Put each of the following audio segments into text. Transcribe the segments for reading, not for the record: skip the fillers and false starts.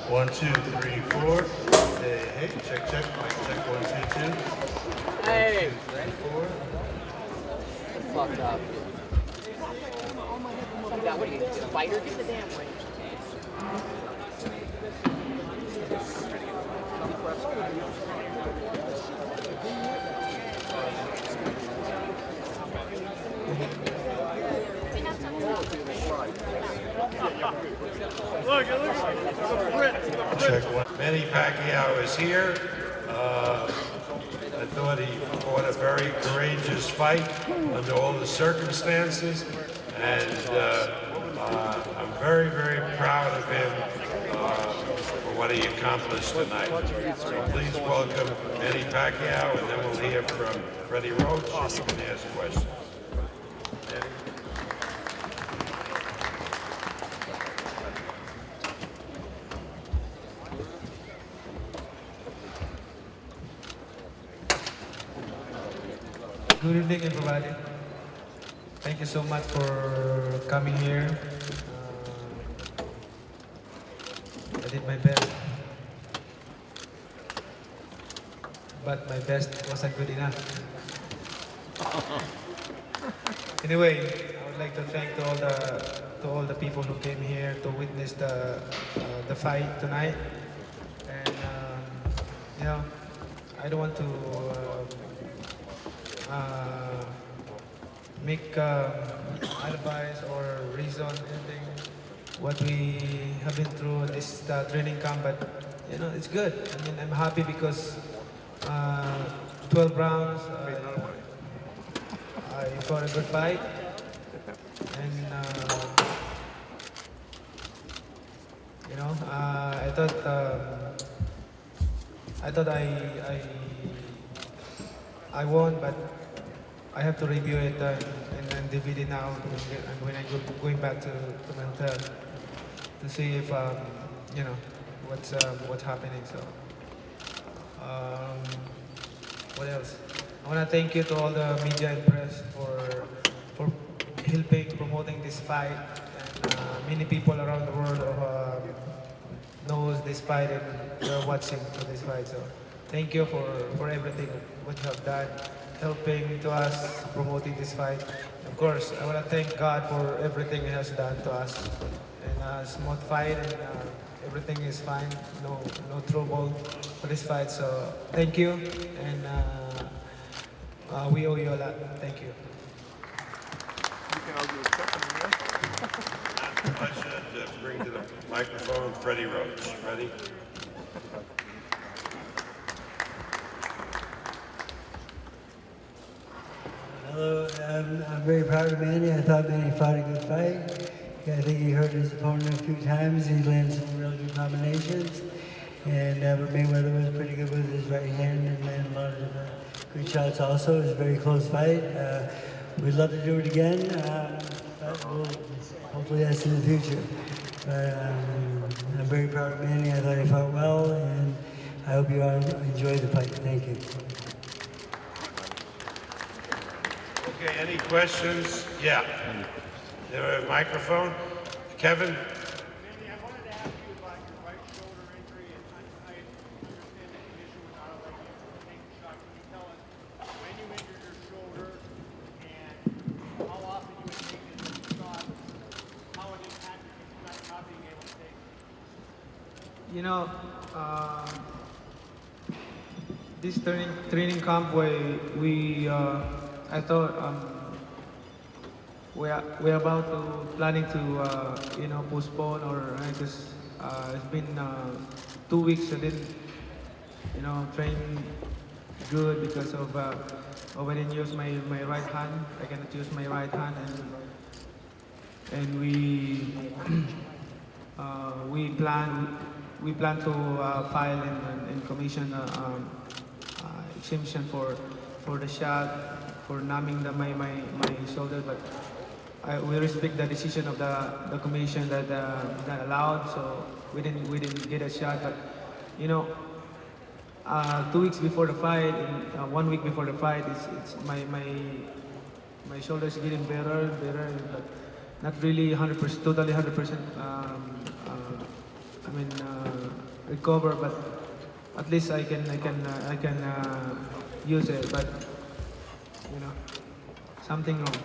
1, 2, 3, 4. Hey, check, check. Mic check, 1, 2, 2. Hey! 1, 2, 3, 4. Fucked up. What are you, a fighter? Get the damn ring. Check one. Manny Pacquiao is here. I thought he fought a very courageous fight under all the circumstances, and I'm very, very proud of him for what he accomplished tonight. So please welcome Manny Pacquiao, and then we'll hear from Freddie Roach, and you can ask questions. Manny? Good evening, everybody. Thank you so much for coming here. I did my best, but my best wasn't good enough. Anyway, I would like to thank to all the people who came here to witness the fight tonight. And you know, I don't want to make advice or reason anything what we have been through in this training camp, but you know, it's good. I mean, I'm happy because 12 rounds, I fought a good fight, and you know, I thought I won, but I have to review it and then DVD now when I going back to my hotel to see if you know what's happening. So what else? I want to thank you to all the media and press for helping promoting this fight. And many people around the world knows this fight and they're watching for this fight. So thank you for everything what you have done, helping to us, promoting this fight. Of course, I want to thank God for everything He has done to us. And smooth fight, and everything is fine. No trouble for this fight. So thank you, and we owe you a lot. Thank you. I should bring to the microphone Freddie Roach. Freddie? Hello, I'm very proud of Manny. I thought Manny fought a good fight. I think he hurt his opponent a few times. He landed some really good combinations. And Mayweather was pretty good with his right hand and landed a lot of good shots also. It was a very close fight. We'd love to do it again, but hopefully that's in the future. But I'm very proud of Manny. I thought he fought well, and I hope you all enjoyed the fight. Thank you. Okay, any questions? Yeah. There a microphone? Kevin? Manny, I wanted to ask you about your right shoulder injury, and I understand the condition was not allowing you to take the shot. Can you tell us when you injured your shoulder and how often you would take these shots, how it impacted you tonight not being able to take them? You know, this training camp where I thought we're about to planning to you know, postpone or just it's been 2 weeks I didn't, you know, train good because of I didn't use my right hand. I cannot use my right hand, and we we plan to file in commission exemption for the shot for numbing my shoulder, but we respect the decision of the commission that it's not allowed, so we didn't get a shot. But you know, 2 weeks before the fight, and 1 week before the fight, it's my shoulders getting better, but not really 100%, totally 100% recover, but at least I can use it. But you know, something wrong.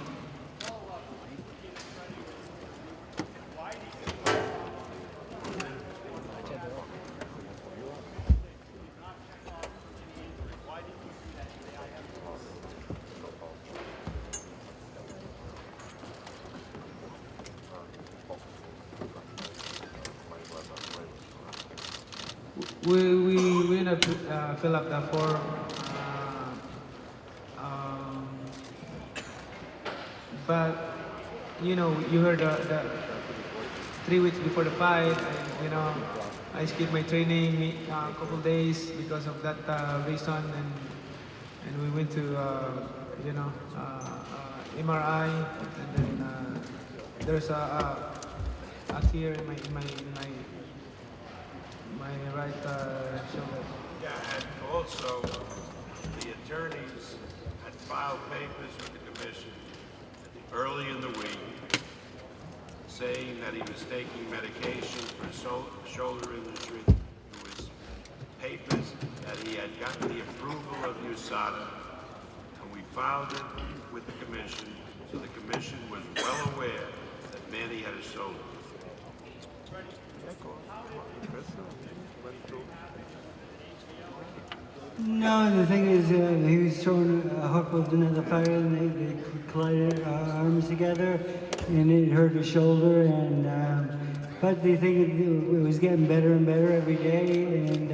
We ended up fill up the form. But you know, you heard the 3 weeks before the fight, and you know, I skipped my training a couple days because of that reason, and we went to MRI, and then there's a tear in my right shoulder. Yeah, and also the attorneys had filed papers with the commission early in the week saying that he was taking medication for shoulder injury. There was papers that he had gotten the approval of USADA, and we filed it with the commission, so the commission was well aware that Manny had a shoulder. No, the thing is, he was throwing a hook with another fighter, and they collided arms together, and it hurt his shoulder. And but the thing is, it was getting better and better every day. And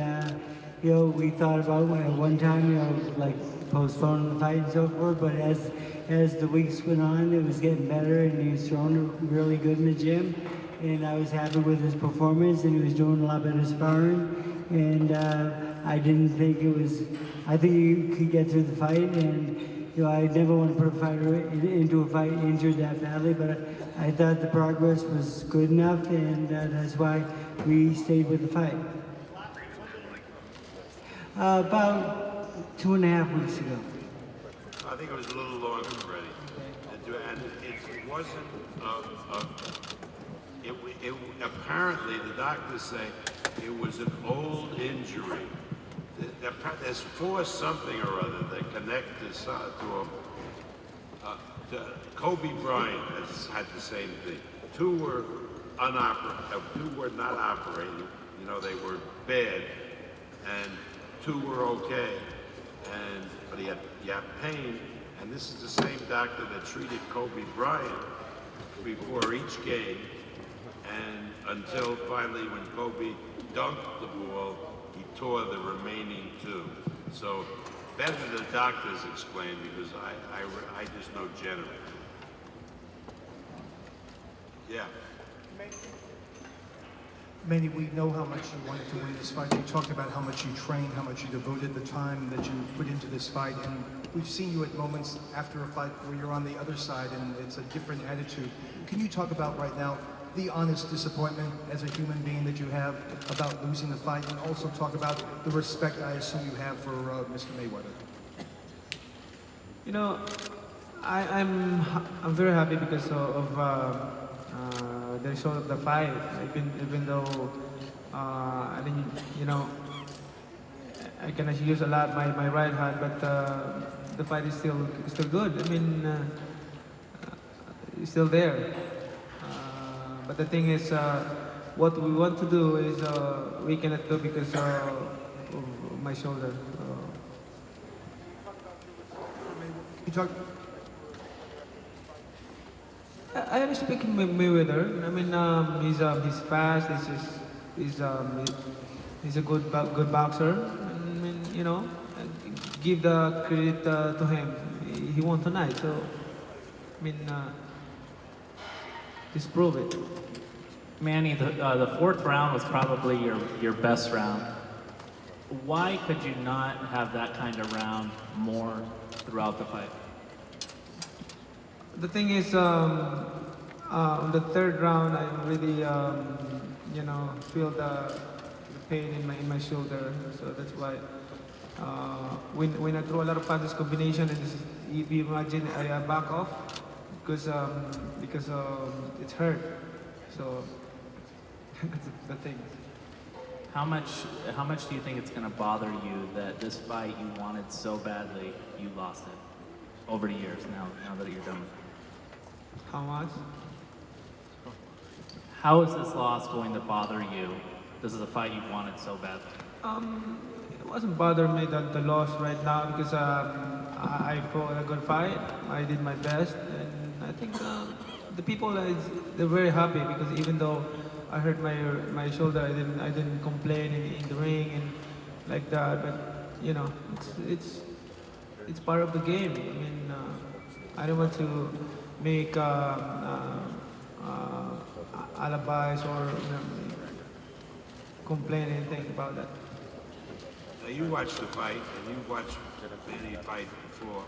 you know, we thought about at one time, you know, like postponing the fight and so forth. But as the weeks went on, it was getting better, and he was throwing really good in the gym. And I was happy with his performance, and he was doing a lot better sparring. And I didn't think it was. I think he could get through the fight, and you know, I never want to put a fighter into a fight injured that badly. But I thought the progress was good enough, and that's why we stayed with the fight. About 2.5 weeks ago. I think it was a little longer already. And it wasn't, apparently the doctors say it was an old injury. There's force something or other that connects to him. Kobe Bryant has had the same thing. Two were not operating. You know, they were bad, and two were okay. But he had pain, and this is the same doctor that treated Kobe Bryant before each game, and until finally when Kobe dunked the ball, he tore the remaining two. So better the doctors explain, because I just know generally. Yeah. Manny, we know how much you wanted to win this fight. You talked about how much you trained, how much you devoted the time that you put into this fight. And we've seen you at moments after a fight where you're on the other side and it's a different attitude. Can you talk about right now the honest disappointment as a human being that you have about losing the fight, and also talk about the respect I assume you have for Mr. Mayweather? You know, I'm very happy because of the result of the fight. Even though I didn't, you know, I can actually use a lot my right hand, but the fight is still good. I mean, it's still there. But the thing is, what we want to do is we cannot do because of my shoulder. You talk. I respect Mayweather. I mean, he's fast. He's a good boxer. I mean, you know, give the credit to him. He won tonight, so I mean, just prove it. Manny, the fourth round was probably your best round. Why could you not have that kind of round more throughout the fight? The thing is, on the third round, I really, you know, feel the pain in my shoulder. So that's why when I throw a lot of punches combination, and if you imagine I back off because it's hurt. So that's the thing. How much do you think it's going to bother you that this fight you wanted so badly, you lost it over the years now that you're done with it? How much? How is this loss going to bother you? This is a fight you wanted so badly. It wasn't bothering me the loss right now because I fought a good fight. I did my best, and I think the people they're very happy because even though I hurt my shoulder, I didn't complain in the ring and like that. But you know, it's part of the game. I mean, I don't want to make alibis or complain anything about that. Now you watch the fight, and you watch Manny fight before.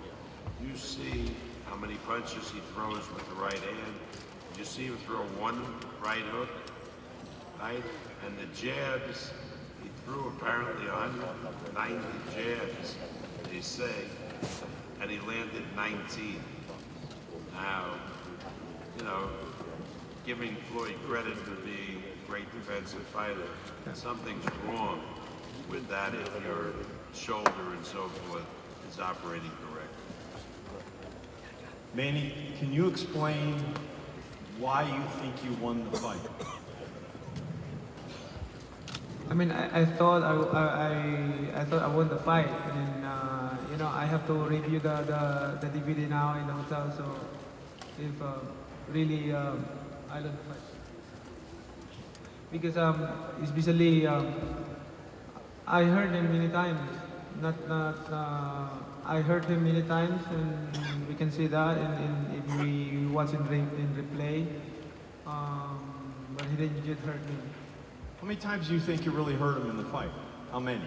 You see how many punches he throws with the right hand. You see him throw one right hook, right? And the jabs, he threw apparently 190 jabs, they say, and he landed 19. Now, you know, giving Floyd credit for being a great defensive fighter, something's wrong with that if your shoulder and so forth is operating correct. Manny, can you explain why you think you won the fight? I mean, I thought I thought I won the fight, and you know I have to review the DVD now in the hotel. So if really I don't fight because especially I heard him many times. I heard him many times, and we can see that if we watch in replay. But he didn't just hurt me. How many times do you think you really hurt him in the fight? How many?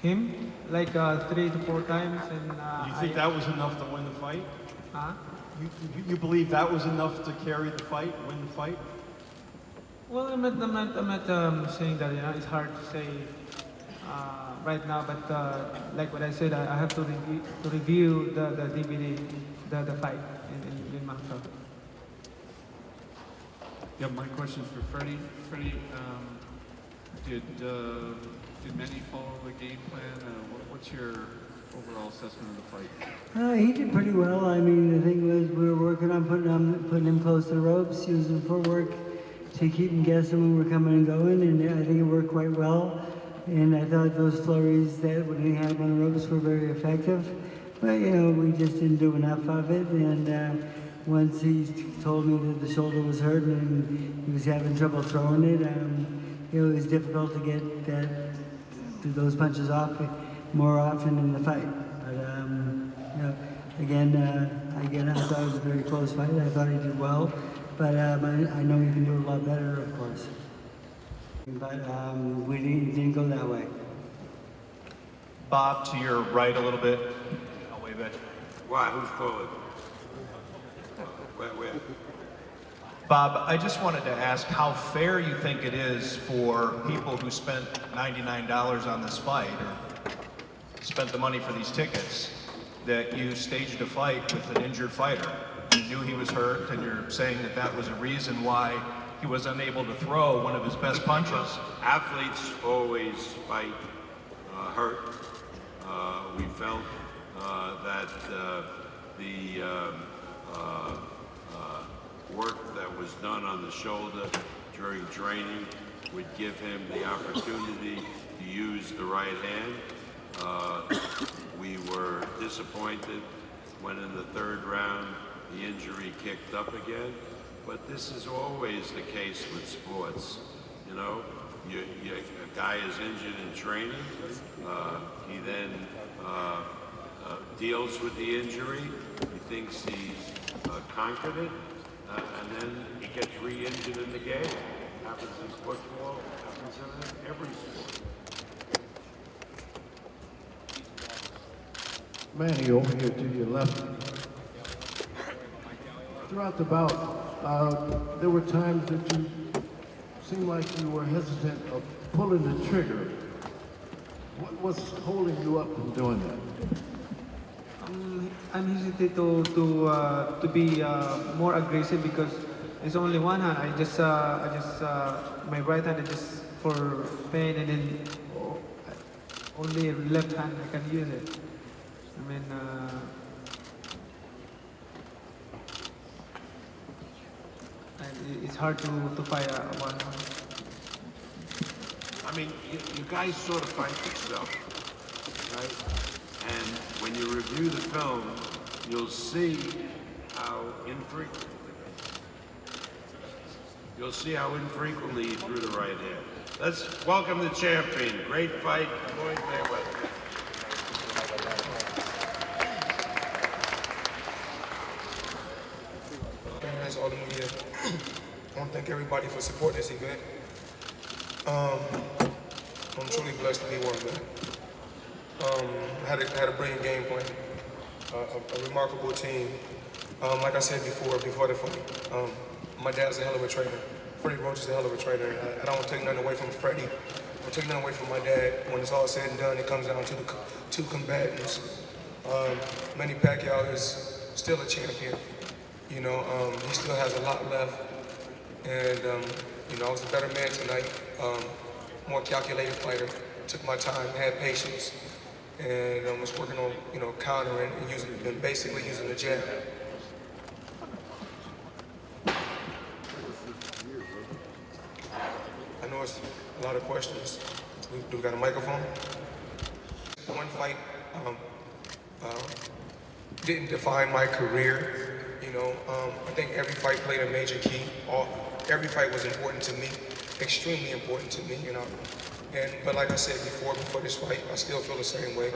Him like 3 to 4 times, and You think that was enough to win the fight? Huh? You believe that was enough to carry the fight, win the fight? Well, I'm not saying that. You know, it's hard to say right now. But like what I said, I have to review the DVD, the fight in Macau. Yeah, my question is for Freddie. Freddie, did Manny follow the game plan? What's your overall assessment of the fight? He did pretty well. I mean, the thing was we were working on putting him close to the ropes, using footwork to keep him guessing when we're coming and going, and I think it worked quite well. And I thought those flurries that when he had on the ropes were very effective. But, you know, we just didn't do enough of it. And once he told me that the shoulder was hurt and he was having trouble throwing it, it was difficult to get those punches off more often in the fight. But, you know, again, I thought it was a very close fight. I thought he did well. But I know he can do a lot better, of course. But we didn't go that way. Bob, to your right a little bit. I'll wave at you. Why? Who's forward? Where? Bob, I just wanted to ask how fair you think it is for people who spent $99 on this fight, or spent the money for these tickets, that you staged a fight with an injured fighter. You knew he was hurt, and you're saying that that was a reason why he was unable to throw one of his best punches. Athletes always fight hurt. We felt that the work that was done on the shoulder during training would give him the opportunity to use the right hand. We were disappointed when in the 3rd round the injury kicked up again. But this is always the case with sports. You know, a guy is injured in training. He then deals with the injury. He thinks he's conquered it, and then he gets re-injured in the game. Happens in football. Happens in every sport. Manny, over here to your left. Throughout the bout, there were times that you seemed like you were hesitant of pulling the trigger. What was holding you up from doing that? I'm hesitant to be more aggressive because it's only one hand. My right hand I just for pain, and then only left hand I can use it. I mean, and it's hard to fight one hand. I mean, you guys sort of fight yourself, right? And when you review the film, you'll see how infrequently he threw the right hand. Let's welcome the champion. Great fight, Floyd Mayweather. Fans, all the media. I want to thank everybody for supporting this event. I'm truly blessed to be one of them. Had a brilliant game plan, a remarkable team. Like I said before the fight, my dad's a hell of a trainer. Freddie Roach is a hell of a trainer. I don't want to take nothing away from Freddie. I'm taking nothing away from my dad. When it's all said and done, it comes down to the two combatants. Manny Pacquiao is still a champion. You know, he still has a lot left. And, you know, I was the better man tonight. More calculated fighter. Took my time, had patience, and was working on, you know, countering and basically using the jab. I know it's a lot of questions. Do we got a microphone? One fight didn't define my career. You know, I think every fight played a major key. Every fight was important to me, extremely important to me. You know, but like I said before this fight, I still feel the same way.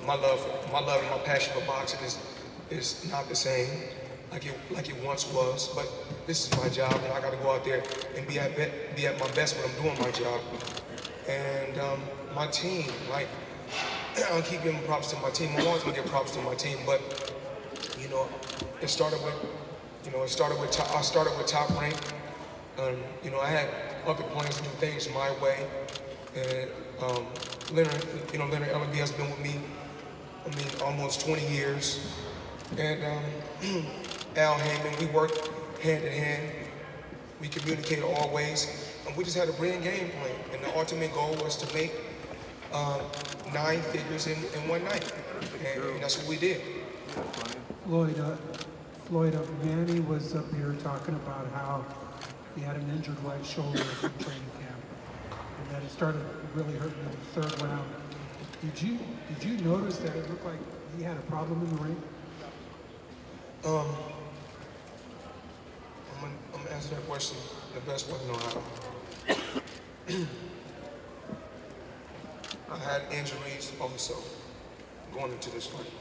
My love and my passion for boxing is not the same like it once was. But this is my job, and I got to go out there and be at my best when I'm doing my job. And my team, like, I'll keep giving props to my team. I'm always gonna give props to my team, but you know, I started with Top Rank. You know, I had other plans to do things my way, and Leonard Ellerby has been with me, I mean, almost 20 years, and Al Heyman, we work hand in hand, we communicate always, and we just had a brilliant game plan, and the ultimate goal was to make 9 figures in one night, and that's what we did. Floyd, Manny was up here talking about how he had an injured right shoulder in training camp, and that it started really hurting in the 3rd round. Did you notice that it looked like he had a problem in the ring? I'm gonna answer that question the best way I know how. I had injuries also going into this fight.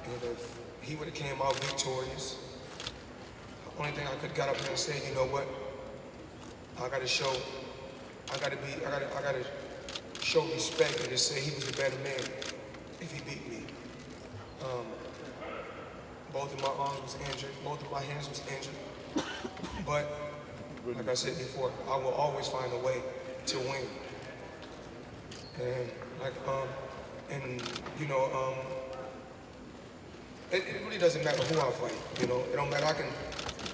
And if he would have came out victorious, the only thing I could got up there and say, you know what? I gotta show respect and just say he was the better man if he beat me. Both of my arms was injured, both of my hands was injured. But like I said before, I will always find a way to win. And like it really doesn't matter who I fight. You know, it don't matter. I can,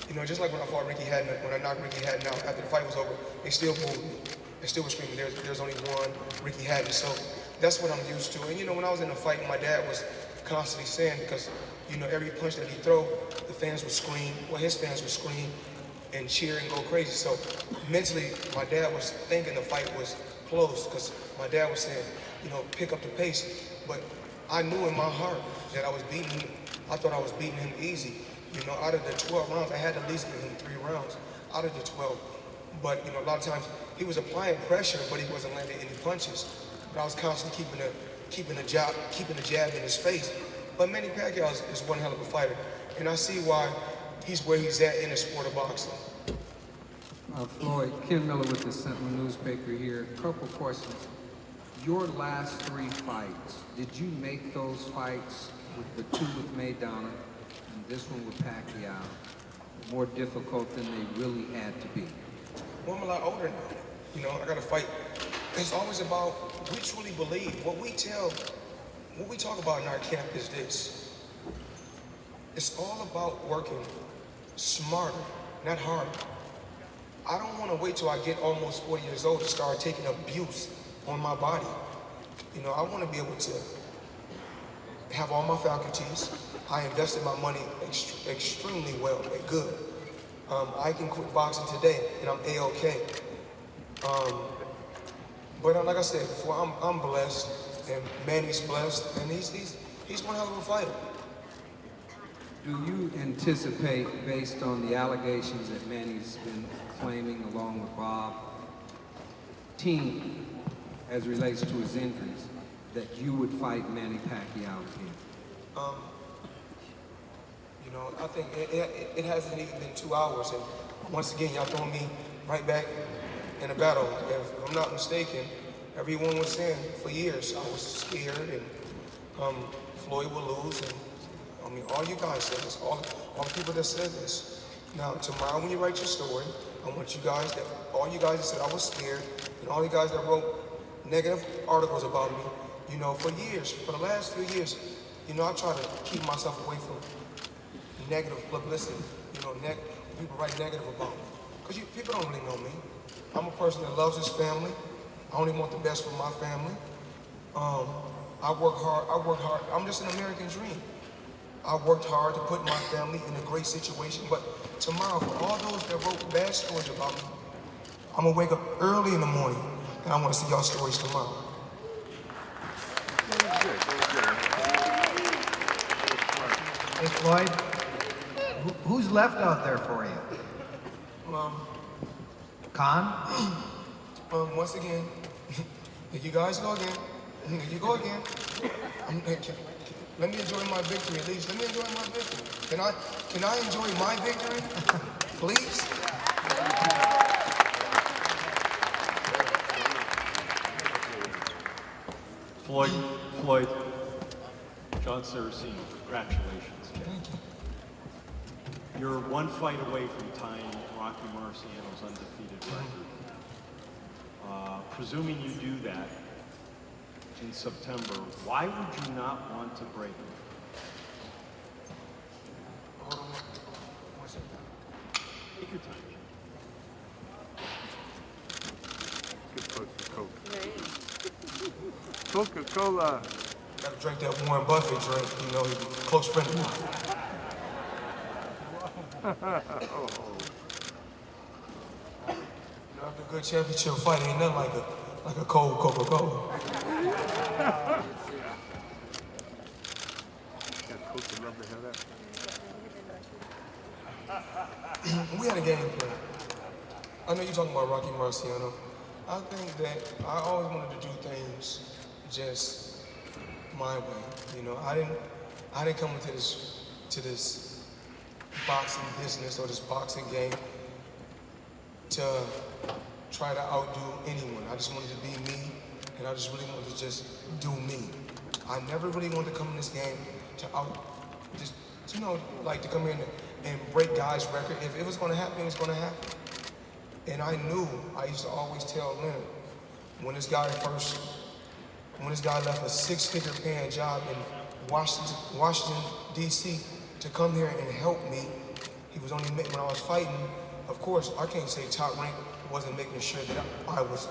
you know, just like when I fought Ricky Hatton, when I knocked Ricky Hatton out after the fight was over, they still booed me. They still were screaming, there's only one Ricky Hatton. So that's what I'm used to. And you know, when I was in a fight, my dad was constantly saying, because you know, every punch that he throw, the fans would scream. Well, his fans would scream and cheer and go crazy. So mentally, my dad was thinking the fight was close, because my dad was saying, you know, pick up the pace. But I knew in my heart that I was beating him. I thought I was beating him easy. You know, out of the 12 rounds, I had to at least give him 3 rounds out of the 12. But, you know, a lot of times he was applying pressure, but he wasn't landing any punches. But I was constantly keeping the jab in his face. But Manny Pacquiao is one hell of a fighter. And I see why he's where he's at in the sport of boxing. Floyd, Ken Miller with the Sentinel newspaper here. A couple questions. Your last 3 fights, did you make those fights with the 2 with Maidana and this one with Pacquiao more difficult than they really had to be? Well, I'm a lot older now. You know, I got to fight. It's always about, we truly believe. What we talk about in our camp is this. It's all about working smarter, not harder. I don't want to wait till I get almost 40 years old to start taking abuse on my body. You know, I want to be able to have all my faculties. I invested my money extremely well and good. I can quit boxing today and I'm A-okay. But like I said before, I'm blessed and Manny's blessed and he's one hell of a fighter. Do you anticipate, based on the allegations that Manny's been claiming along with Bob, team, as relates to his injuries, that you would fight Manny Pacquiao again? You know, I think it hasn't even been 2 hours, and once again, y'all throwing me right back in a battle. If I'm not mistaken, everyone was saying for years I was scared and Floyd will lose, and I mean, all you guys said this, all the people that said this. Now, tomorrow when you write your story, I want you guys all you guys that said I was scared, and all you guys that wrote negative articles about me, you know, for years, for the last few years, you know, I try to keep myself away from negative publicity, you know, people write negative about me. Because people don't really know me. I'm a person that loves his family. I only want the best for my family. I work hard. I'm just an American dream. I worked hard to put my family in a great situation, but tomorrow, for all those that wrote bad stories about me, I'm gonna wake up early in the morning, and I wanna see y'all stories tomorrow. Hey, Floyd, who's left out there for you? Khan? Once again, here you guys go again. Here you go again. Let me enjoy my victory at least. Let me enjoy my victory. Can I enjoy my victory? Please? Floyd, John Saraceno, congratulations. Thank you. You're one fight away from tying Rocky Marciano's undefeated record. Presuming you do that in September, why would you not want to break it? Hold on 1 second. Take your time. Coca-Cola. Gotta drink that Warren Buffett drink, you know, he's a close friend of mine. You know, after a good championship fight, ain't nothing like a cold Coca-Cola. We had a game plan. I know you're talking about Rocky Marciano. I think that I always wanted to do things just my way. You know, I didn't come into this boxing business or this boxing game to try to outdo anyone. I just wanted to be me, and I just really wanted to just do me. I never really wanted to come in this game to to come in and break guys' record. If it was going to happen, it was going to happen. And I used to always tell Leonard, when this guy left a six-figure paying job in Washington, D.C. to come here and help me, he was only when I was fighting. Of course, I can't say Top Rank wasn't making sure that I was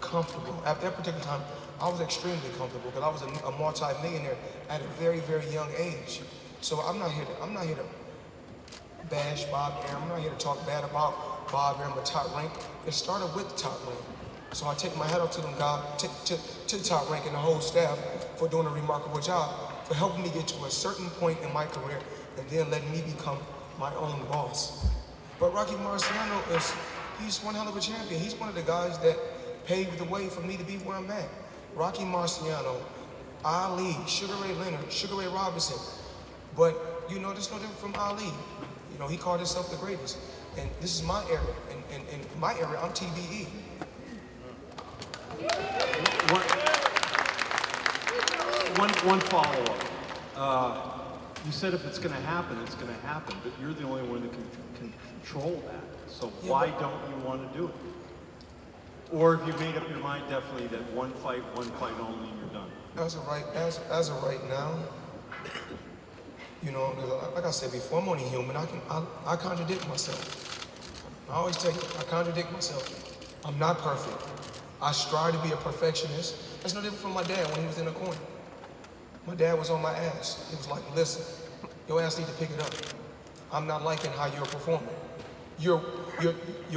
comfortable. At that particular time, I was extremely comfortable because I was a multi-millionaire at a very, very young age. So I'm not here to bash Bob Arum. I'm not here to talk bad about Bob Arum or Top Rank. It started with Top Rank. So I take my hat off to them guys, to Top Rank and the whole staff for doing a remarkable job, for helping me get to a certain point in my career and then letting me become my own boss. But Rocky Marciano he's one hell of a champion. He's one of the guys that paved the way for me to be where I'm at. Rocky Marciano, Ali, Sugar Ray Leonard, Sugar Ray Robinson. But, you know, there's no different from Ali. You know, he called himself the greatest. And this is my era. And my era, I'm TBE. One follow-up. You said if it's going to happen, it's going to happen, but you're the only one that can control that. So why don't you want to do it? Or have you made up your mind definitely that one fight only, and you're done? As of right now, you know, like I said before, I'm only human. I contradict myself. I always tell you, I contradict myself. I'm not perfect. I strive to be a perfectionist. That's no different from my dad when he was in the corner. My dad was on my ass. He was like, listen, your ass need to pick it up. I'm not liking how you're performing. You're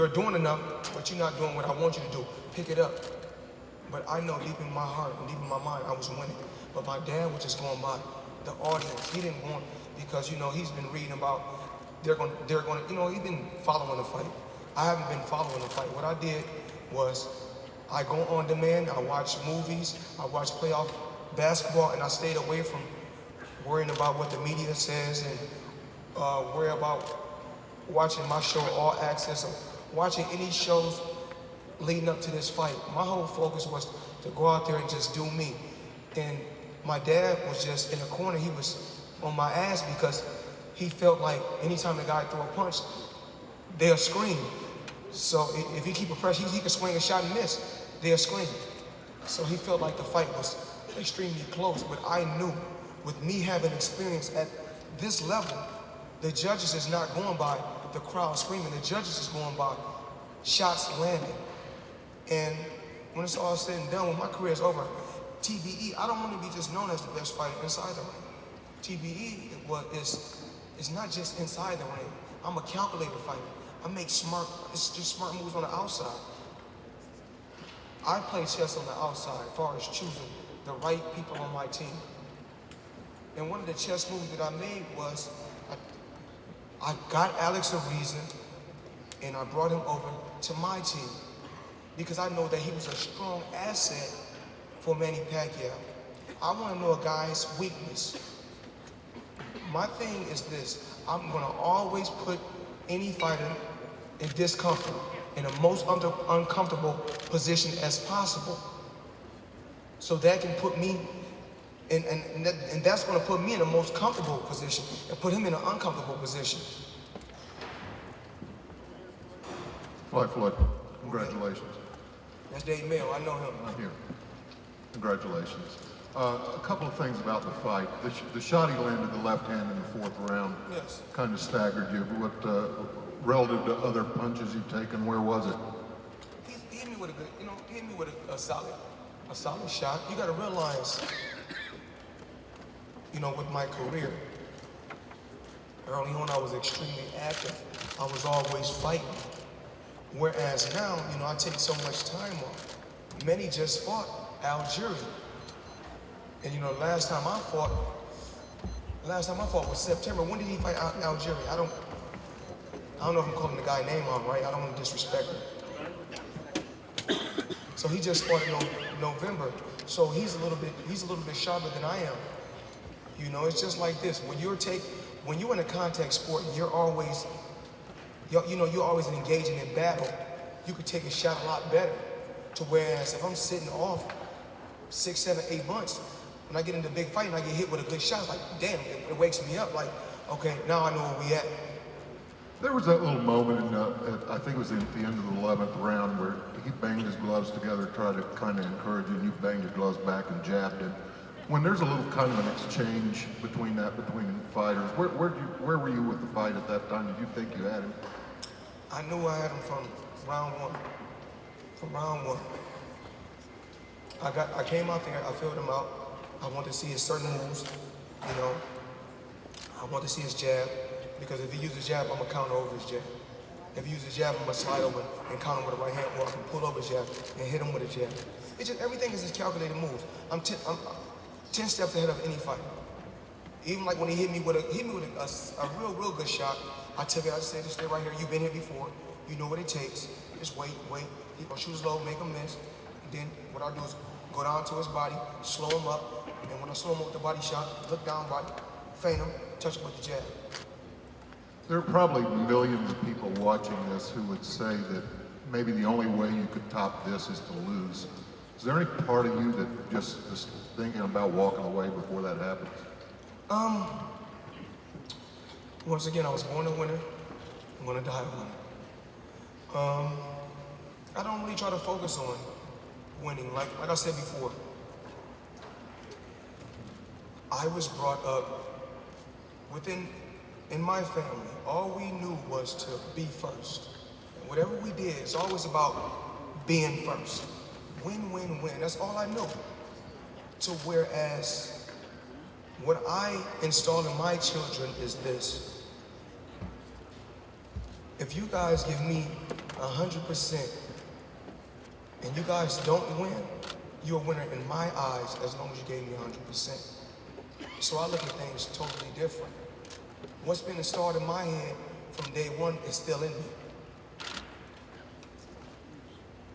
doing enough, but you're not doing what I want you to do. Pick it up. But I know deep in my heart and deep in my mind, I was winning. But my dad was just going by the audience. He didn't want, because, you know, he's been reading about, they're going to, you know, he's been following the fight. I haven't been following the fight. What I did was, I go on demand, I watch movies, I watch playoff basketball, and I stayed away from worrying about what the media says and worry about watching my show All Access or watching any shows leading up to this fight. My whole focus was to go out there and just do me. And my dad was just in the corner. He was on my ass because he felt like anytime the guy threw a punch, they'll scream. So if he keep a pressure, he could swing a shot and miss. They'll scream. So he felt like the fight was extremely close. But I knew, with me having experience at this level, the judges is not going by the crowd screaming. The judges is going by shots landing. And when it's all said and done, when my career is over, TBE, I don't want to be just known as the best fighter inside the ring. TBE is not just inside the ring. I'm a calculated fighter. I make it's just smart moves on the outside. I play chess on the outside as far as choosing the right people on my team. And one of the chess moves that I made was, I got Alex a reason, and I brought him over to my team because I know that he was a strong asset for Manny Pacquiao. I want to know a guy's weakness. My thing is this: I'm going to always put any fighter in discomfort, in the most uncomfortable position as possible. So that can put me, and that's going to put me in the most comfortable position and put him in an uncomfortable position. Floyd, congratulations. That's Dave Mayo, I know him. I'm here. Congratulations. A couple of things about the fight. The shot he landed, the left hand in the fourth round, yes, kind of staggered you. What, relative to other punches you've taken, where was it? He hit me with a good, you know, he hit me with a solid shot. You got to realize, you know, with my career, early on I was extremely active. I was always fighting. Whereas now, you know, I take so much time off. Manny just fought Algeria. And you know, last time I fought was September. When did he fight Algeria? I don't know if I'm calling the guy name out right. I don't want to disrespect him. So he just fought in November. So he's a little bit sharper than I am. You know, it's just like this. When you're in a contact sport, you're always engaging in battle. You could take a shot a lot better. To whereas if I'm sitting off 6, 7, 8 months, when I get into a big fight and I get hit with a good shot, it's like, damn, it wakes me up. Like, okay, now I know where we at. There was that little moment I think it was at the end of the 11th round, where he banged his gloves together, tried to kind of encourage you, and you banged your gloves back and jabbed him. When there's a little kind of an exchange between fighters, where were you with the fight at that time? Did you think you had him? I knew I had him from round one. From round one. I came out there, I filled him out. I wanted to see his certain moves, you know. I wanted to see his jab, because if he uses jab, I'm gonna counter over his jab. If he uses jab, I'm gonna slide over and counter with a right hand, or I can pull over his jab and hit him with a jab. It's just, everything is just calculated moves. I'm 10 steps ahead of any fighter. Even like when he hit me with a real good shot, I took it, I said, just stay right here, you've been here before, you know what it takes, just wait. He's gonna shoot his low, make him miss, and then what I do is go down to his body, slow him up, and when I slow him up with the body shot, look down body, feint him, touch him with the jab. There are probably millions of people watching this who would say that maybe the only way you could top this is to lose. Is there any part of you that just is thinking about walking away before that happens? Once again, I was born a winner, I'm gonna die a winner. I don't really try to focus on winning. Like I said before, I was brought up in my family, all we knew was to be first. And whatever we did, it's always about being first. Win, win, win. That's all I know. So whereas what I install in my children is this. If you guys give me 100% and you guys don't win, you're a winner in my eyes as long as you gave me 100%. So I look at things totally different. What's been installed in my head from day one is still in me.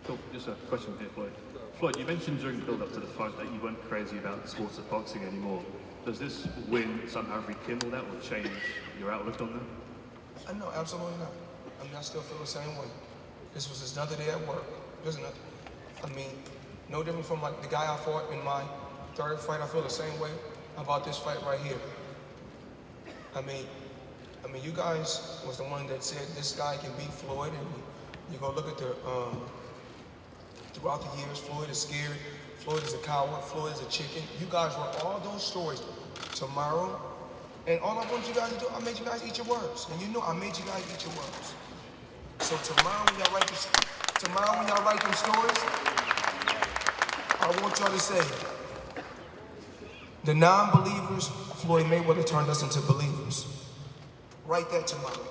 Cool. Just a question here, Floyd. Floyd, you mentioned during the build-up to the fight that you weren't crazy about the sports of boxing anymore. Does this win somehow rekindle that or change your outlook on that? No, absolutely not. I mean, I still feel the same way. This was just another day at work. I mean, no different from like the guy I fought in my third fight. I feel the same way about this fight right here. I mean, you guys was the one that said this guy can beat Floyd, and you go look at the throughout the years, Floyd is scared, Floyd is a coward, Floyd is a chicken. You guys wrote all those stories. Tomorrow, and all I want you guys to do, I made you guys eat your words, and you know I made you guys eat your words. So tomorrow when y'all write them stories, I want y'all to say, the non-believers, Floyd Mayweather turned us into believers. Write that tomorrow.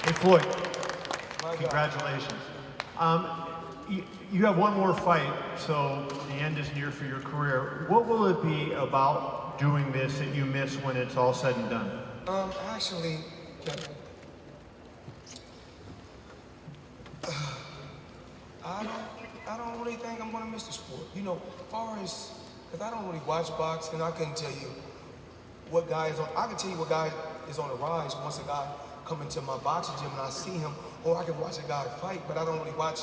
Hey, Floyd, congratulations. You have one more fight, so the end is near for your career. What will it be about doing this that you miss when it's all said and done? Actually, I don't really think I'm gonna miss the sport. You know, as far as, if I don't really watch boxing, I couldn't tell you what guy is on, I can tell you what guy is on the rise once a guy come into my boxing gym and I see him, or I can watch a guy fight, but I don't really watch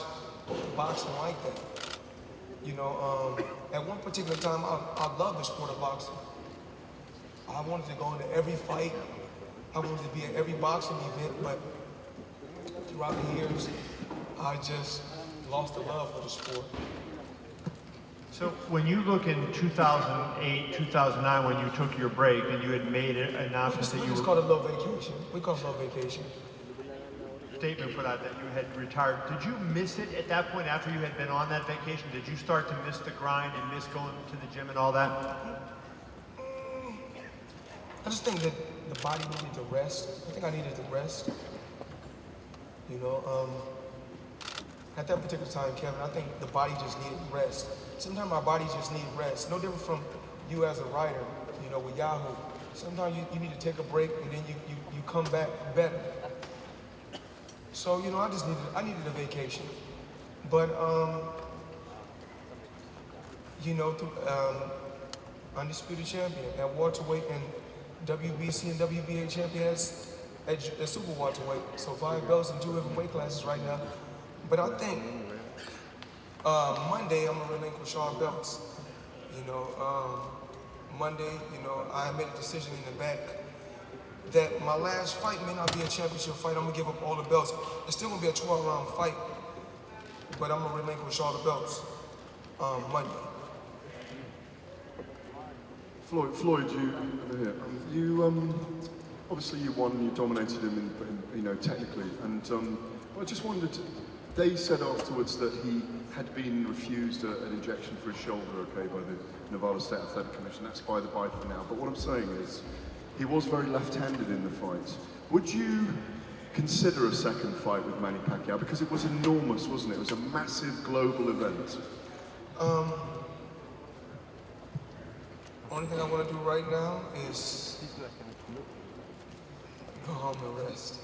boxing like that. You know, at one particular time, I loved the sport of boxing. I wanted to go into every fight. I wanted to be at every boxing event, but throughout the years, I just lost the love for the sport. So when you look in 2008, 2009, when you took your break and you had made an announcement that you just called it a little vacation. We call it a little vacation. Statement for that you had retired. Did you miss it at that point after you had been on that vacation? Did you start to miss the grind and miss going to the gym and all that? I just think that the body needed to rest. I think I needed to rest. You know, at that particular time, Kevin, I think the body just needed rest. Sometimes our bodies just need rest. No different from you as a writer, you know, with Yahoo. Sometimes you need to take a break and then you come back better. So, you know, I needed a vacation. But, you know, undisputed champion at welterweight and WBC and WBA champion at super welterweight. So 5 belts in 2 different weight classes right now. But I think Monday I'm gonna relinquish all belts. You know, Monday, you know, I made a decision in the back that my last fight may not be a championship fight. I'm gonna give up all the belts. It's still gonna be a 12-round fight, but I'm gonna relinquish all the belts Monday. Floyd, you obviously you won. You dominated him, you know, technically, and I just wondered. They said afterwards that he had been refused an injection for his shoulder, okay, by the Nevada State Athletic Commission. That's by the by for now. But what I'm saying is, he was very left-handed in the fight. Would you consider a second fight with Manny Pacquiao? Because it was enormous, wasn't it? It was a massive global event. Only thing I want to do right now is go home and rest.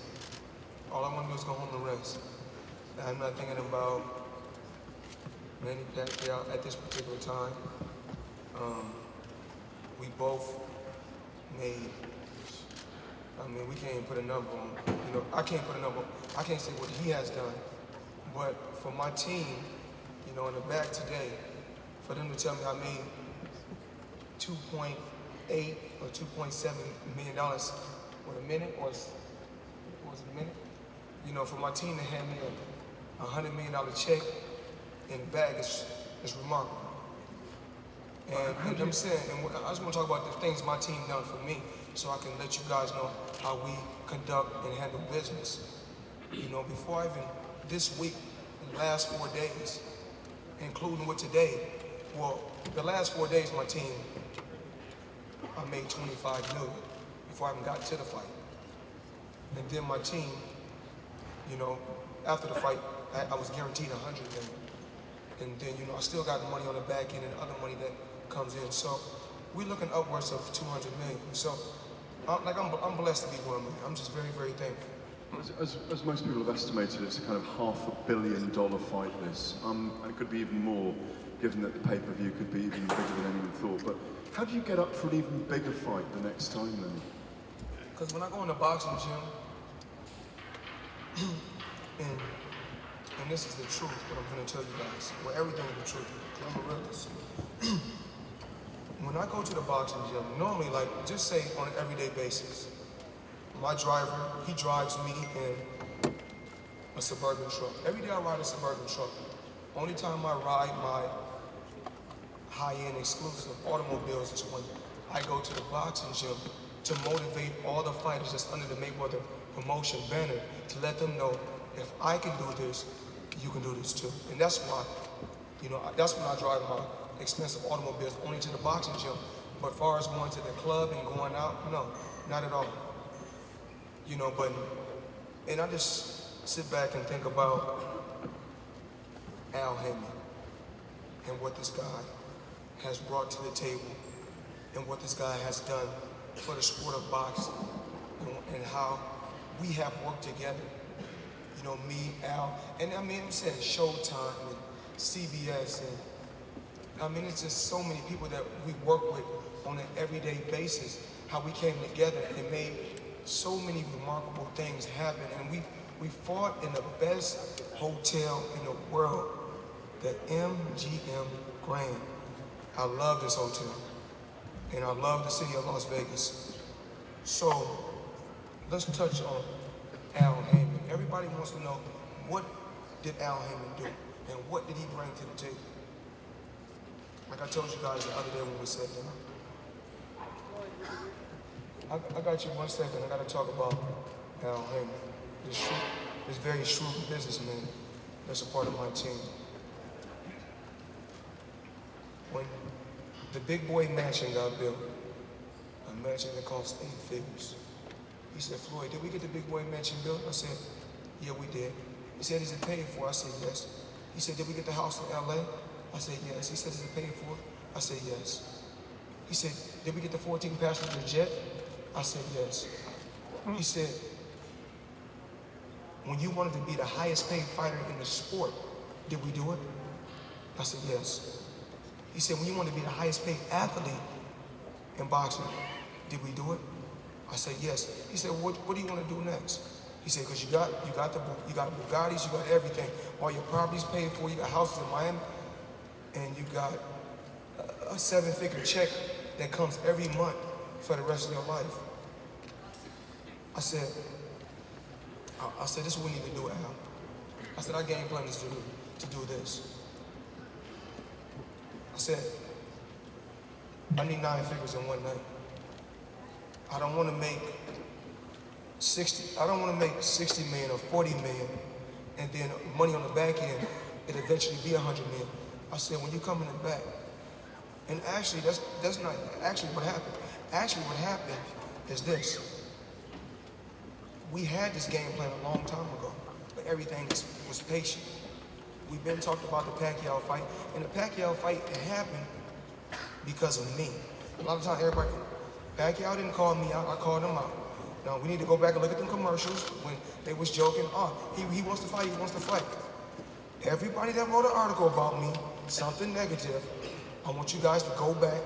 All I want to do is go home and rest. I'm not thinking about Manny Pacquiao at this particular time. We both made, I mean, we can't even put a number on, you know, I can't put a number, I can't say what he has done, but for my team, you know, in the back today, for them to tell me I made $2.8 or $2.7 million, what, a minute, or was it a minute? You know, for my team to hand me a $100 million check in the bag is remarkable. And you know what I'm saying, and I just want to talk about the things my team done for me, so I can let you guys know how we conduct and handle business. You know, before I even, this week, the last 4 days, including with today, well, the last 4 days, my team, I made 25 million before I even got to the fight. And then my team, you know, after the fight, I was guaranteed 100 million. And then, you know, I still got money on the back end and other money that comes in. So we're looking upwards of 200 million. So, I'm blessed to be one, man. I'm just very, very thankful. As most people have estimated, it's a kind of $500 million fight, this. And it could be even more, given that the pay-per-view could be even bigger than anyone thought. But how do you get up for an even bigger fight the next time, then? Because when I go in the boxing gym, and this is the truth, what I'm going to tell you guys. Well, everything is the truth. I'm a realist. When I go to the boxing gym, normally, like, just say on an everyday basis, my driver, he drives me in a Suburban truck. Every day I ride a Suburban truck. Only time I ride my high-end exclusive automobiles is when I go to the boxing gym to motivate all the fighters that's under the Mayweather promotion banner, to let them know, if I can do this, you can do this too. And that's why, you know, that's when I drive my expensive automobiles only to the boxing gym. But as far as going to the club and going out, no, not at all. You know, and I just sit back and think about Al Heyman and what this guy has brought to the table and what this guy has done for the sport of boxing and how we have worked together. You know, me, Al, and I mean, I'm saying Showtime and CBS, and I mean, it's just so many people that we work with on an everyday basis, how we came together and made so many remarkable things happen. And we fought in the best hotel in the world, the MGM Grand. I love this hotel, and I love the city of Las Vegas. So let's touch on Al Heyman. Everybody wants to know, what did Al Heyman do, and what did he bring to the table? Like I told you guys the other day when we sat down. I got you 1 second. I got to talk about Al Heyman, this very shrewd businessman that's a part of my team. When the big boy mansion got built, a mansion that cost 8 figures, he said, Floyd, did we get the big boy mansion built? I said, yeah, we did. He said, is it paid for? I said, yes. He said, did we get the house in LA? I said, yes. He said, is it paid for? I said, yes. He said, did we get the 14-passenger jet? I said, yes. He said, when you wanted to be the highest paid fighter in the sport, did we do it? I said, yes. He said, when you wanted to be the highest paid athlete in boxing, did we do it? I said, yes. He said, what do you want to do next? He said, because you got Bugattis, you got everything. All your property's paid for, you got houses in Miami, and you got a 7-figure check that comes every month for the rest of your life. I said, this is what we need to do, Al. I said, our game plan is to do this. I said, I need 9 figures in one night. I don't want to make 60 million or 40 million, and then money on the back end, it'll eventually be 100 million. I said, when you come in the back, and actually, that's not actually what happened. Actually, what happened is this. We had this game plan a long time ago, but everything was patient. We've been talking about the Pacquiao fight, and the Pacquiao fight happened because of me. A lot of times, everybody, Pacquiao didn't call me out, I called him out. Now, we need to go back and look at them commercials when they was joking, he wants to fight, he wants to fight. Everybody that wrote an article about me, something negative, I want you guys to go back.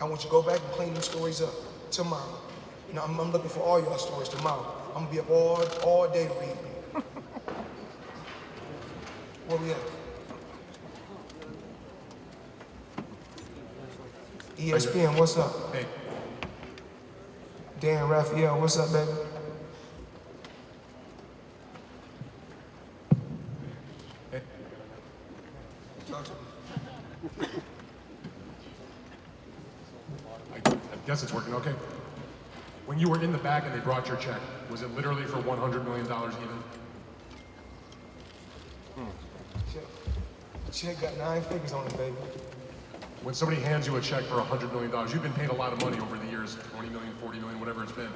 I want you to go back and clean them stories up tomorrow. You know, I'm looking for all y'all stories tomorrow. I'm gonna be up all day reading. Where we at? ESPN, what's up? Hey. Dan Raphael, what's up, baby? Hey. Talk to me. I guess it's working okay. When you were in the bag and they brought your check, was it literally for $100 million even? Check got 9 figures on it, baby. When somebody hands you a check for $100 million, you've been paid a lot of money over the years, 20 million, 40 million, whatever it's been.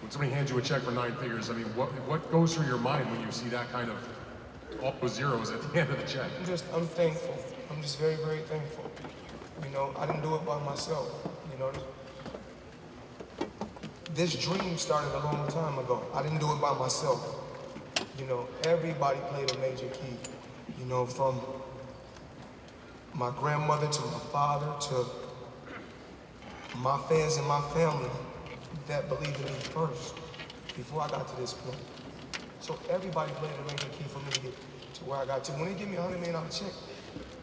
When somebody hands you a check for 9 figures, I mean, what goes through your mind when you see that kind of all those zeros at the end of the check? I'm thankful. I'm just very, very thankful. You know, I didn't do it by myself. You know, this dream started a long time ago. I didn't do it by myself. You know, everybody played a major key. You know, from my grandmother to my father to my fans and my family that believed in me first before I got to this point. So everybody played a major key for me to get to where I got to. When they give me $100 million check,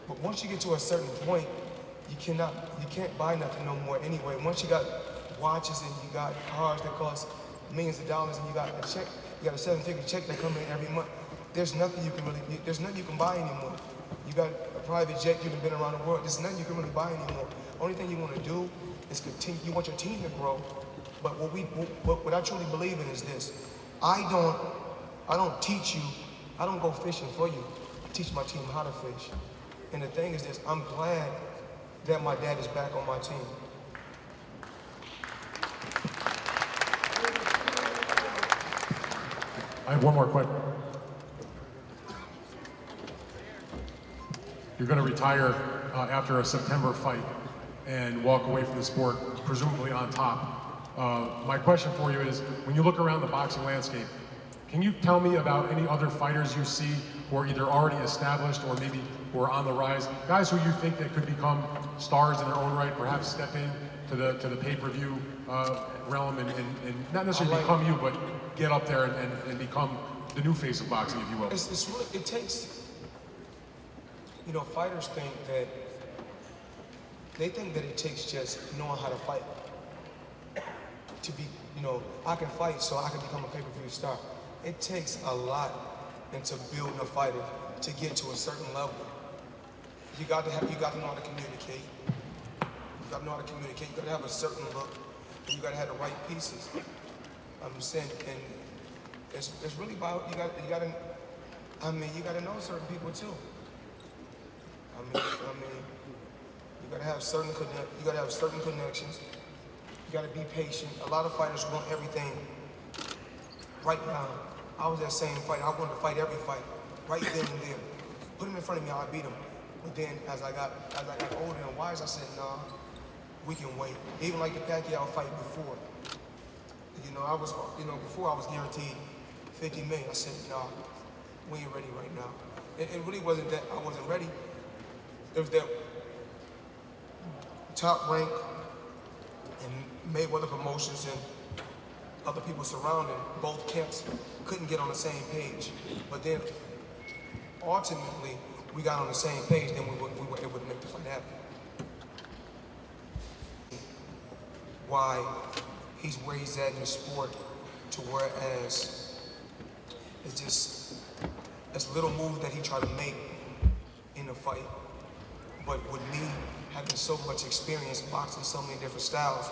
but once you get to a certain point, you can't buy nothing no more anyway. Once you got watches and you got cars that cost millions of dollars and you got a check, you got a 7-figure check that come in every month, there's nothing you can buy anymore. You got a private jet, you've been around the world, there's nothing you can really buy anymore. Only thing you want to do is continue, you want your team to grow, but what I truly believe in is this. I don't teach you, I don't go fishing for you. I teach my team how to fish. And the thing is this, I'm glad that my dad is back on my team. I have one more question. You're going to retire after a September fight and walk away from the sport, presumably on top. My question for you is, when you look around the boxing landscape, can you tell me about any other fighters you see who are either already established or maybe who are on the rise, guys who you think that could become stars in their own right, perhaps step in to the pay-per-view realm and not necessarily become you, but get up there and become the new face of boxing, if you will? It's really, it takes, you know, fighters think that it takes just knowing how to fight to be, you know, I can fight so I can become a pay-per-view star. It takes a lot into building a fighter to get to a certain level. You got to know how to communicate. You got to know how to communicate. You got to have a certain look, and you got to have the right pieces. I'm just saying, and it's really about you got to know certain people too. I mean, you got to have certain connections. You got to be patient. A lot of fighters want everything right now. I was that same fight. I wanted to fight every fight right then and there. Put him in front of me, I beat him. But then as I got older and wise, I said, nah, we can wait. Even like the Pacquiao fight before. You know, before I was guaranteed 50 million. I said, nah, we ain't ready right now. It really wasn't that I wasn't ready. It was that Top Rank and Mayweather Promotions and other people surrounding both camps couldn't get on the same page. But then ultimately we got on the same page, then we were able to make the fight happen. Why he's where he's at in the sport, to whereas it's little moves that he tried to make in the fight. But with me having so much experience boxing so many different styles,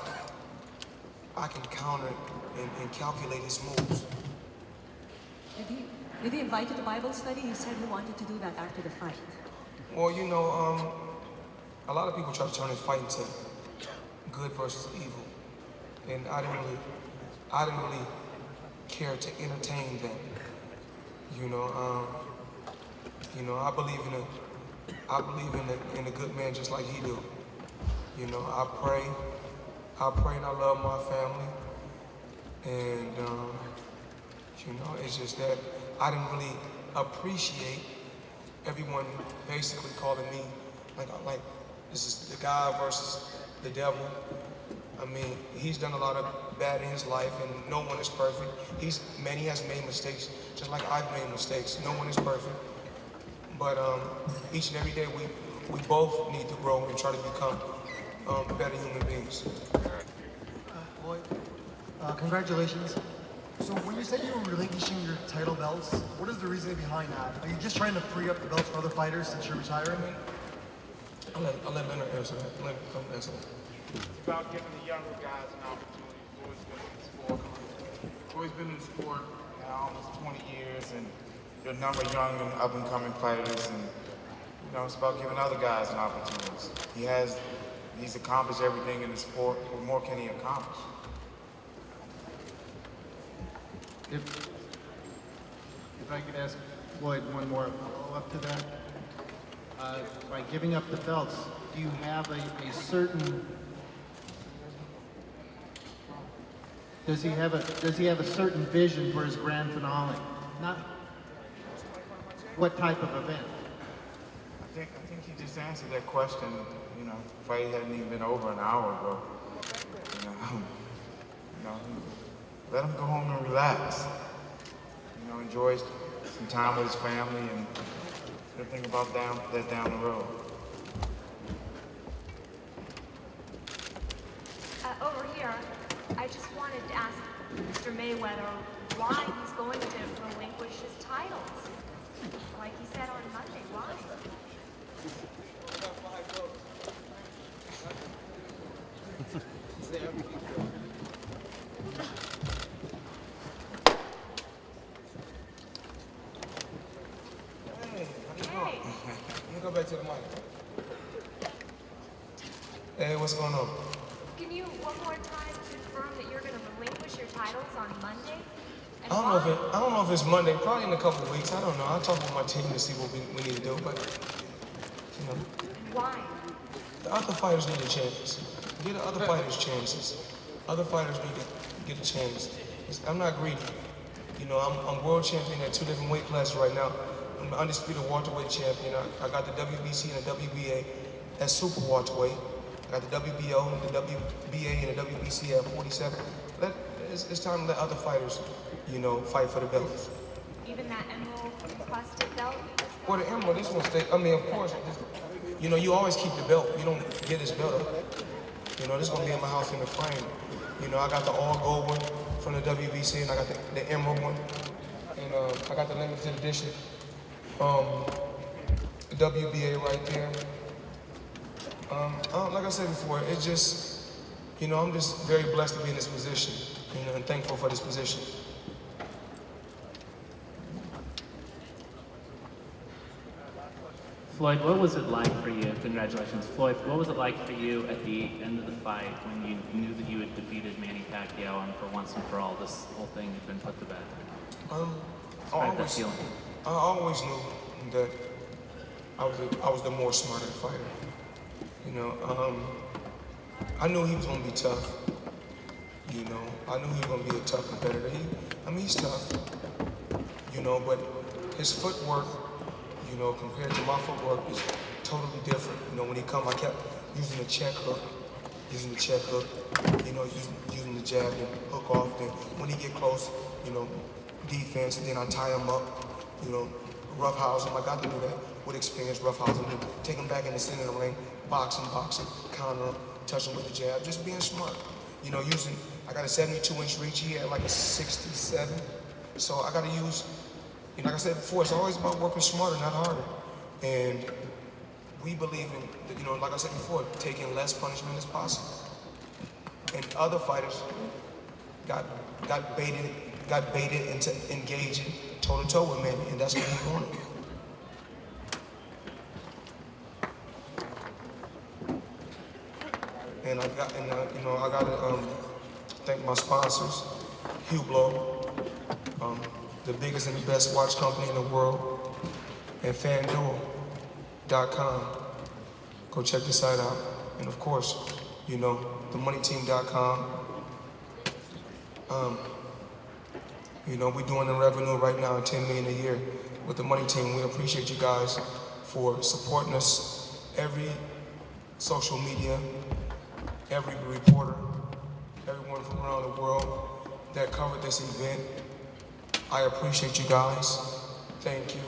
I can counter and calculate his moves. Did he invite you to Bible study? He said he wanted to do that after the fight. Well, you know, a lot of people try to turn his fight into good versus evil. And I didn't really care to entertain that. I believe in a good man just like he do. You know, I pray and I love my family. And it's just that I didn't really appreciate everyone basically calling me like this is the guy versus the devil. I mean, he's done a lot of bad in his life, and no one is perfect. Manny has made mistakes, just like I've made mistakes. No one is perfect. But each and every day, we both need to grow and try to become better human beings. Floyd, congratulations. So when you said you were relinquishing your title belts, what is the reasoning behind that? Are you just trying to free up the belts for other fighters since you're retiring? I'll let Leonard answer that. Let him answer that. It's about giving the younger guys an opportunity. Always been in the sport now almost 20 years, and you're a number of young and up-and-coming fighters, and it's about giving other guys an opportunity. He's accomplished everything in the sport. What more can he accomplish? If I could ask Floyd one more follow-up to that. By giving up the belts, do you have a certain... Does he have a certain vision for his grand finale? Not what type of event? I think he just answered that question. The fight hadn't even been over an hour ago. Let him go home and relax. Enjoy some time with his family, and think about that down the road. Over here, I just wanted to ask Mr. Mayweather why he's going to relinquish his titles. Like he said on Monday, why? Let me go back to the mic. Hey, what's going on? Can you one more time confirm that you're going to relinquish your titles on Monday? And I don't know if it's Monday. Probably in a couple of weeks. I don't know. I'll talk with my team to see what we need to do. But why? the other fighters need a chance. Give the other fighters chances. Other fighters need to get a chance. I'm not greedy. I'm world champion at 2 different weight classes right now. I'm the undisputed welterweight champion. I got the WBC and the WBA at super welterweight. I got the WBO, the WBA, and the WBC at 47. It's time to let other fighters, fight for the belts. Even that emerald encrusted belt? For the emerald, this one stay. I mean, of course, you always keep the belt. You don't get this belt up. This is gonna be in my house in the frame. I got the all gold one from the WBC, and I got the emerald one, and I got the limited edition. The WBA right there. Like I said before, it's just, I'm just very blessed to be in this position, and thankful for this position. Floyd, what was it like for you? Congratulations, Floyd. What was it like for you at the end of the fight when you knew that you had defeated Manny Pacquiao, and for once and for all, this whole thing had been put to bed? Describe that feeling. I always knew that I was the more smarter fighter. I knew he was gonna be tough. I knew he was gonna be a tough competitor. He's tough. But his footwork, compared to my footwork, is totally different. When he come, I kept using the check hook, using the the jab and hook off. Then when he get close, defense, and then I tie him up, roughhouse him. I got to do that with experience, roughhouse him, take him back in the center of the ring, box him, counter him, touch him with the jab, just being smart. I got a 72-inch reach, he had like a 67. So I got to use, like I said before, it's always about working smarter, not harder. And we believe in, like I said before, taking less punishment as possible. And other fighters got baited into engaging toe-to-toe with Manny, and that's what he wanted. And I got to thank my sponsors, Hublot, the biggest and the best watch company in the world, and FanDuel.com. Go check the site out. And of course, themoneyteam.com. We're doing the revenue right now at $10 million a year with the Money Team. We appreciate you guys for supporting us. Every social media, every reporter, everyone from around the world that covered this event. I appreciate you guys. Thank you.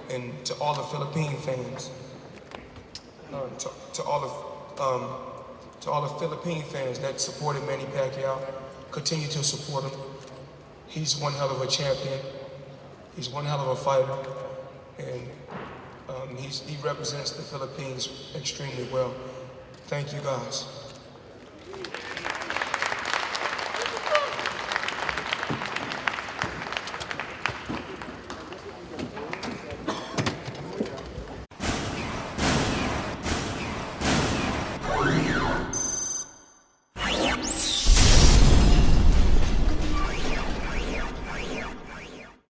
And to all the Philippine fans, to all the Philippine fans that supported Manny Pacquiao, continue to support him. He's one hell of a champion. He's one hell of a fighter, and he represents the Philippines extremely well. Thank you guys.